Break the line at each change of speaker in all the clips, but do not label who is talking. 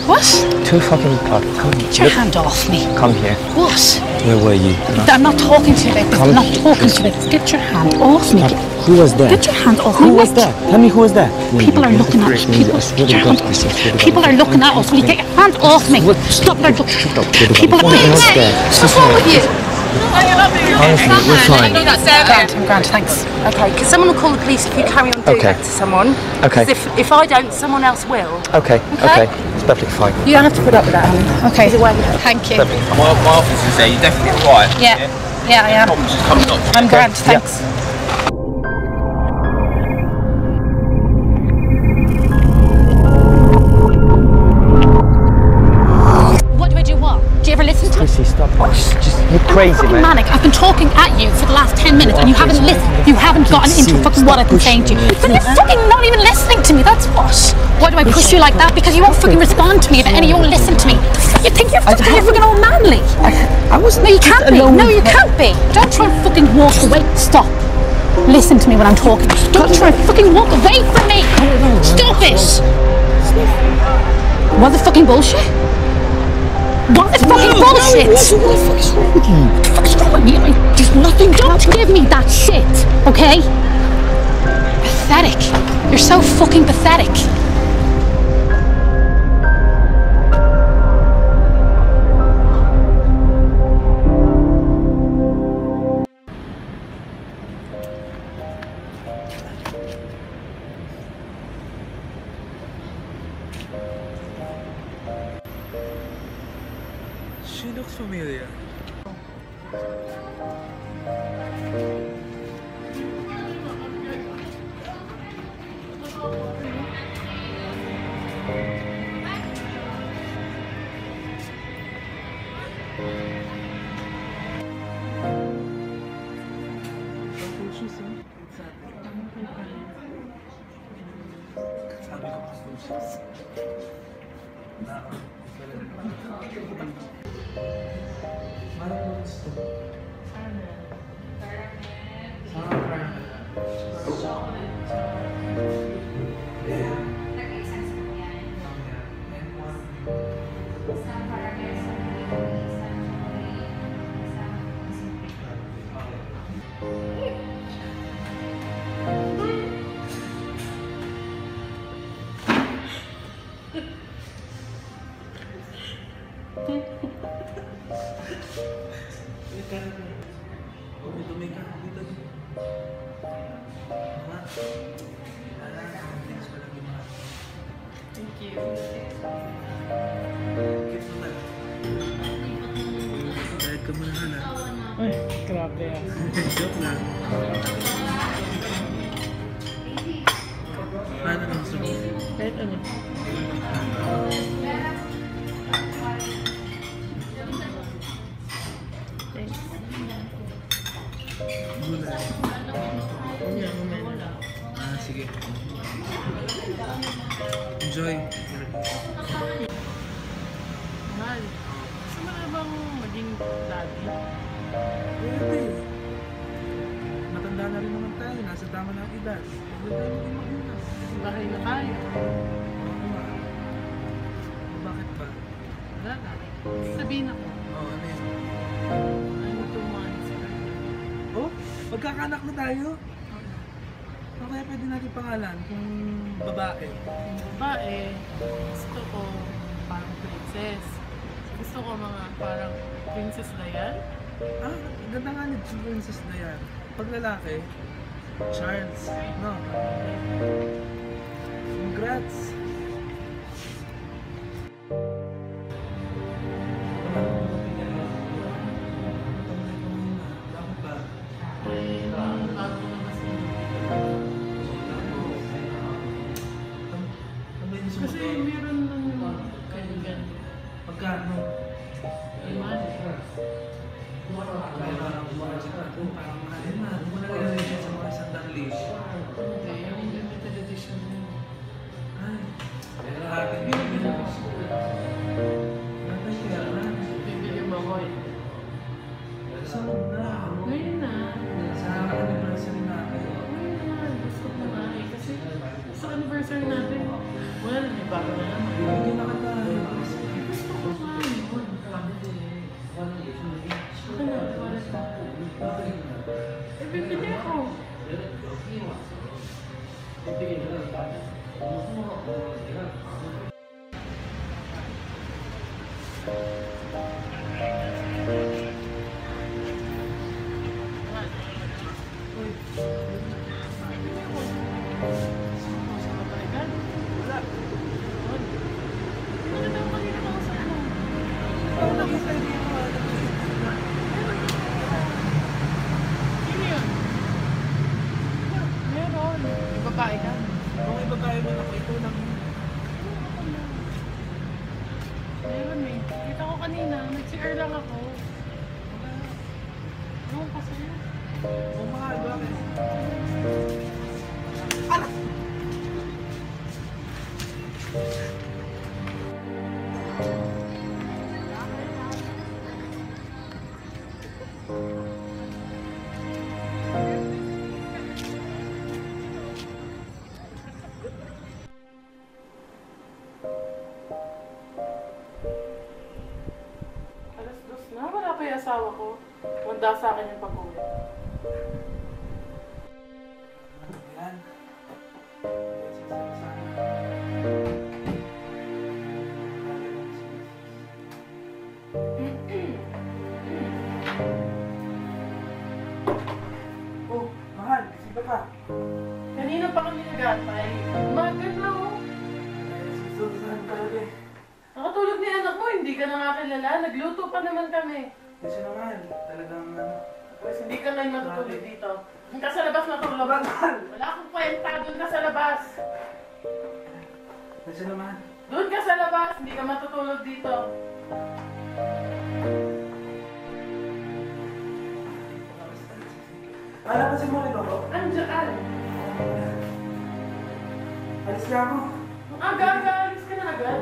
What?
2 fucking o'clock. Come here.
Get your hand off me.
Come here.
What?
Where were you?
I'm not talking to you about this. I'm not talking to you about this. Get your hand off me.
Who was there?
Get your hand off me.
Who was that? Tell me who was that?
People are looking at us. People are looking at us. Will you get your hand off me? Stop. They're looking. People are looking at us.
What's wrong with you?
Honestly, we're fine.
I'm grand, thanks.
Okay, because someone will call the police if you carry on doing that to someone.
Okay.
'Cause if I don't, someone else will.
Okay. It's perfectly fine.
You don't have to put up with that, honey.
Okay.
Either way.
Thank you.
My office is there. You're definitely right.
Yeah. Yeah, I am.
Problems just come up.
I'm grand, thanks. What do I do what? Do you ever listen to me?
Chrissy, stop. You're crazy,
I'm
man.
manic. I've been talking at you for the last 10 minutes and you haven't listened. You haven't gotten into fucking what I've been saying to you. Then you're fucking not even listening to me, that's what. Why do I push you like that? Because you won't fucking respond to me about any, you won't listen to me. You think you're fucking all manly.
I was.
No, you can't be. No, you can't be. Don't try and fucking walk away. Stop. Listen to me when I'm talking. Don't try and fucking walk away from me. Stop it. Was it fucking bullshit? Was it fucking bullshit?
What the fuck is wrong with you?
What the fuck is wrong with me? There's nothing. Don't give me that shit, okay? Pathetic. You're so fucking pathetic.
She looks familiar.
Thank you. Ay, grabe yan.
Joke lang. Paano lang gusto mo?
Kahit ano. Thanks.
Gulay.
Yan, mamaya na lang.
Sige. Enjoy.
Mahal, gusto mo na bang maging daddy?
Pwede. Matanda na rin naman tayo. Nasa tama na ang edad. Pwede tayo maging maganda.
Bahay na tayo.
Oo nga. Bakit ba?
Wala na. Sabihin ako.
Oo, ano yun?
I'm 2 months pregnant.
Oh, magkakanak na tayo? O kaya pwede natin pangalan kung babae.
Yung babae, gusto ko parang princess. Gusto ko mga parang Princess Diane.
Ah, ganda nga ni Princess Diane. Pag lalaki, Charles. No? Congrats! Bakit ba?
Ay, bago na kasi. Kasi meron ng kaibigan.
Pagkano?
Iman.
Parang mahalin na. Huwag mo na rin sa mga 100,000.
Hindi, yung limited edition yun.
Ay,
Babae ka?
Kung may babae man ako, ito lang.
Meron eh. Kita ko kanina, nag-CR lang ako. Ano pa sa'yo?
Kung mahal, bakit?
Alas 2 na, wala pa yung asawa ko. Manda sa akin yung pag-uwi.
Yan. Oh, mahal, kasi ka pa.
Kanina pa kami nag-atay. Umagal na oh.
Susunod talaga eh.
Nakatulog ni anak mo, hindi ka na nga kilala. Nagluto pa naman kami.
Kasi naman, talagang ano.
Tapos hindi ka ngayon matutulog dito. Doon ka sa labas matulog.
Mahal!
Wala akong kwenta, doon ka sa labas.
Kasi naman.
Doon ka sa labas, hindi ka matutulog dito.
Alam kasi mo rin ako.
Andiyan.
Alis ka ako.
Ang aga-aga, alis ka na agad.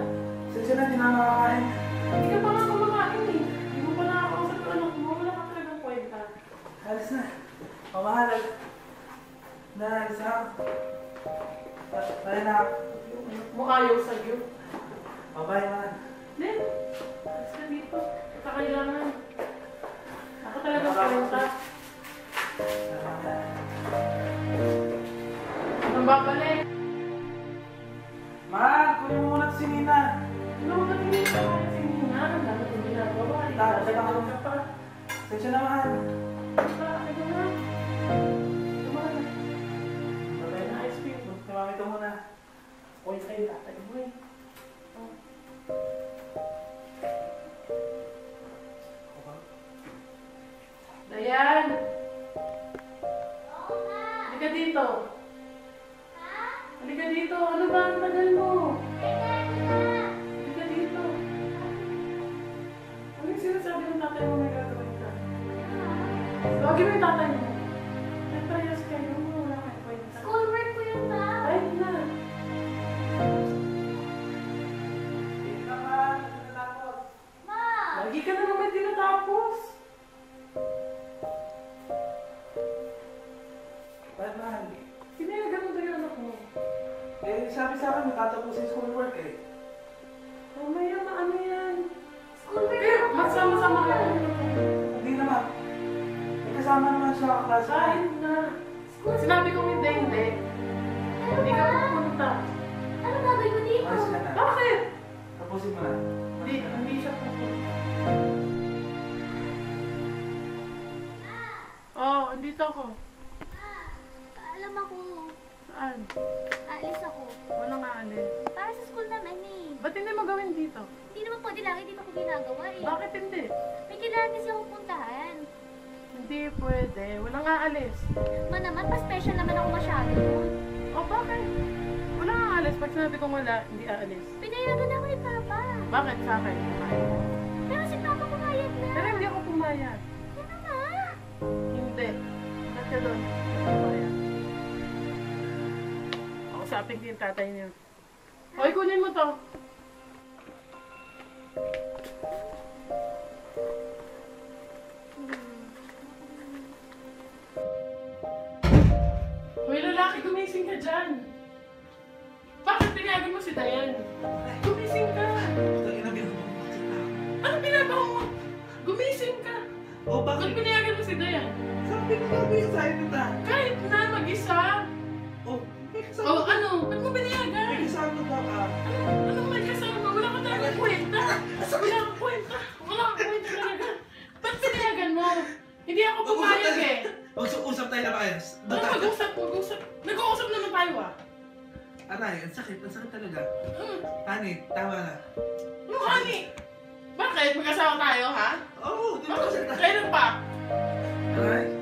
Sige na, di na nakakain.
Hindi ka pa nga kumakain eh. Hindi mo pa nakakausap yung anak mo. Wala ka talagang kwenta.
Alis na. Pamahal. Na, alis na ako. Tayo na ako.
Mukha yung sa'yo.
Bye-bye, man.
Then, alis ka dito. Kakailangan. Ako talagang kwenta. Anong babalik?
Ma, kunin mo muna si Nina.
Ano mo natin ka kasi Nina? Ang dami kong ginagawa. Itatagawin ka pa.
Sige naman.
Basta, ano na? Tumahan. Babay na ice cream.
Tumami ka muna.
Uy, kayo tatay mo eh. Oh. Dayan! Halika dito. Halika dito. Ano ba ang tagal mo? Halika dito. Ano yung sinasabi ng tatay mo may gagawin ka? Lagi mo yung tatay mo. Ay, parehas kayo. Wala kayo kwenta.
Schoolwork ko yun na.
Ay, na.
Ma!
Lagi ka na naman tinatapos.
Ba't mahal?
Pinayagan mo ba yung anak mo?
Eh, sabi sa akin, natatapusin yung schoolwork eh.
Mamaya na ano yan?
Schoolwork
Kaya,
ko.
magsama-sama kayo.
Hindi naman. May kasama naman siya kaklase.
Kahit na. Sinabi kong hindi, hindi. Hindi ka pupunta.
Ano gagawin mo dito?
Alis ka na.
Bakit?
Tapusin mo na.
Hindi siya pupunta. Oo, andito ako.
Alam ako.
Saan?
Aalis ako.
Walang aalis.
Para sa school naman eh.
Ba't hindi mo gawin dito?
Hindi naman pwede lagi dito ko ginagawa eh.
Bakit hindi?
May kailangan kasi ako puntahan.
Hindi pwede. Walang aalis.
Ma naman, pa-special naman ako masyado.
O bakit? Walang aalis. Pag sinabi kong wala, hindi aalis.
Pinayagan ako ni Papa.
Bakit sa akin? Kumain.
Pero si Papa pumayag na.
Pero hindi ako pumayag.
Ano ma?
Hindi. Ba't ka doon? Pumayag. Ako sabi ko yung tatay niya. Hoy, kunin mo to. Hoy, lalaki, gumising ka dyan. Bakit pinayagan mo si Dayan? Gumising ka. Ano pinagawa mo? Gumising ka.
Oh,
Ba't
bakit?
pinayagan mo si Dayan?
Sabi ko gagawin yung sa'yo nita.
Kahit na mag-isa.
Oh, may kasama.
O ano? Ba't mo pinayagan?
May kasama ka.
Anong may kasama? Wala ka talagang kwenta. Wala kang kwenta.
Ang sakit talaga. Honey, tama na.
Yung honey! Bakit? Mag-asawa tayo, ha?
Oo, di ba?
Kailan pa?
Alright.